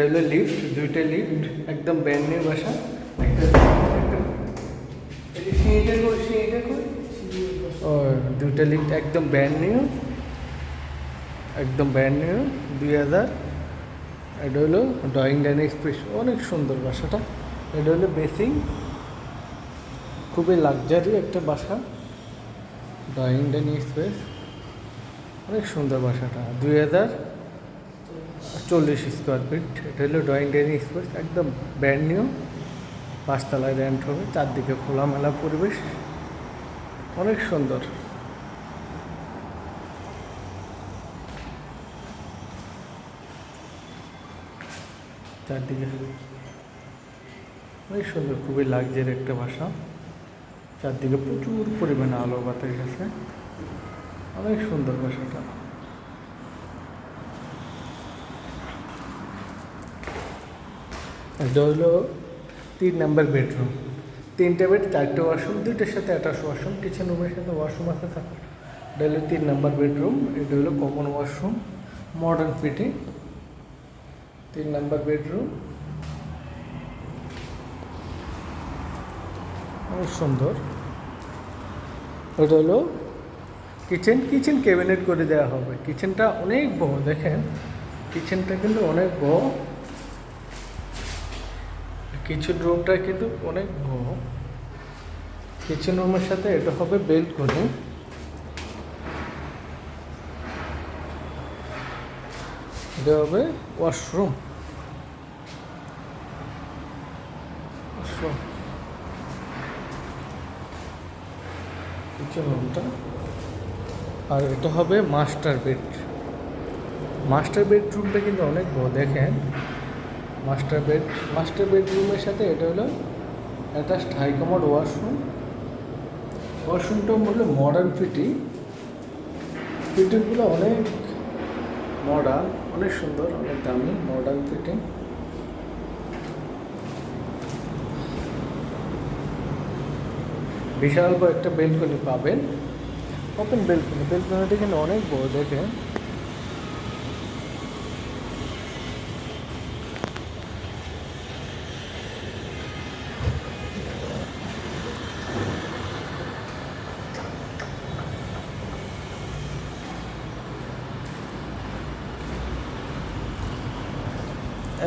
হলো লিফট, দুইটা লিফট একদম ব্র্যান্ড নিউ বাসা। ও দুইটা লিফট একদম ব্র্যান্ড নিউ, একদম ব্র্যান্ড নিউ 2000। এটা হলো ড্রয়িং ডাইনিং স্পেস, অনেক সুন্দর বাসাটা। এটা হলো বেসিং, খুবই লাক্সারি একটা বাসা। ড্রয়িং ডাইনিং স্পেস অনেক সুন্দর বাসাটা, 2040 স্কোয়ার ফিট। এটা হলো ড্রয়িং ডাইনিং স্পেস, একদম ব্র্যান্ড নিউ, 5 তলায় রেন্ট হবে। চারদিকে খোলামেলা পরিবেশ, অনেক সুন্দর। চারদিকে অনেক সুন্দর, খুবই লাক্সারি একটা বাসা। চারদিকে প্রচুর পরিমাণে আলো বাতাস আছে, অনেক সুন্দর বাসাটা। এটা হলো 3 নম্বর বেডরুম, 3টে বেড, 4টে ওয়াশরুম, 2টার সাথে অ্যাটাচ ওয়াশরুম, কিচেন রুমের সাথে ওয়াশরুম আছে। এটা হলো 3 নম্বর বেডরুম। এটা হলো কমন ওয়াশরুম, মডার্ন ফিটিং। 3 নম্বর বেডরুম, অনেক সুন্দর। এটা হলো কিচেন, কিচেন ক্যাবিনেট করে দেওয়া হবে। কিচেনটা অনেক বড়, দেখেন কিচেনটা কিন্তু অনেক বড়। কিচেন রুমটা কিন্তু অনেক বড়। কিচেন রুমের সাথে এটা হবে বেলকনি। এটা হবে ওয়াশরুম, কিচেন রুমটা। আর এটা হবে মাস্টার বেড। মাস্টার বেডরুমটা কিন্তু অনেক বড়, দেখেন মাস্টার বেডরুমের সাথে এটা হলো অ্যাটাচড হাই কমোড ওয়াশরুম। ওয়াশরুমটা হলো মডার্ন ফিটিং, ফিটিংগুলো অনেক মডার্ন, অনেক সুন্দর, অনেক দামি, মডার্ন ফিটিং। বিশাল বড় একটা বেলকনি পাবেন, ওপেন বেলকনি। বেলকনিটা কিন্তু অনেক বড়, দেখেন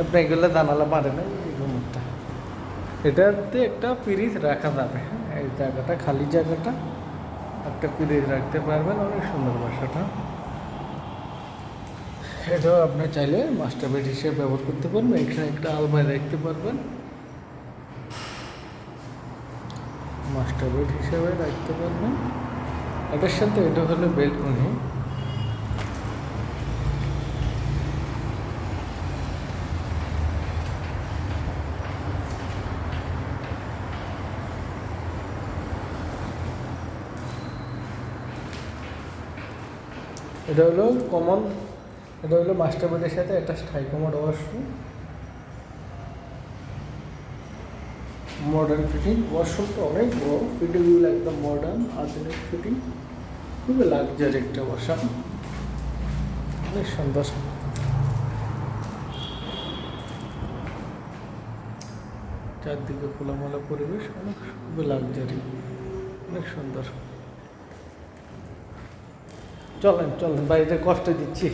আপনি এগুলো জানালা পারে না। এই রুমটা, এটাতে একটা ফ্রিজ রাখা যাবে। হ্যাঁ, এই জায়গাটা, খালি জায়গাটা একটা ফ্রিজ রাখতে পারবেন। অনেক সুন্দর বাসাটা। এটাও আপনি চাইলে মাস্টার বেড হিসেবে ব্যবহার করতে পারবেন। এখানে একটা আলমারি রাখতে পারবেন, মাস্টার বেড হিসেবে রাখতে পারবেন। এটার সাথে এটা হলো বেলকনি। এটা হলো কমন, এটা হলো মাস্টার বেডের সাথে একটা high commode washroom, modern fitting. ওয়াশরুমটা অনেক বড়, ফিটিংগুলো একদম মডার্ন, আধুনিক ফিটিং, খুবই লাক্সারি একটা বাসা, অনেক সুন্দর। চারদিকে খোলামেলা পরিবেশ, অনেক খুবই লাক্সারি, অনেক সুন্দর। চলেন চলেন, বাড়িতে কষ্ট দিচ্ছি।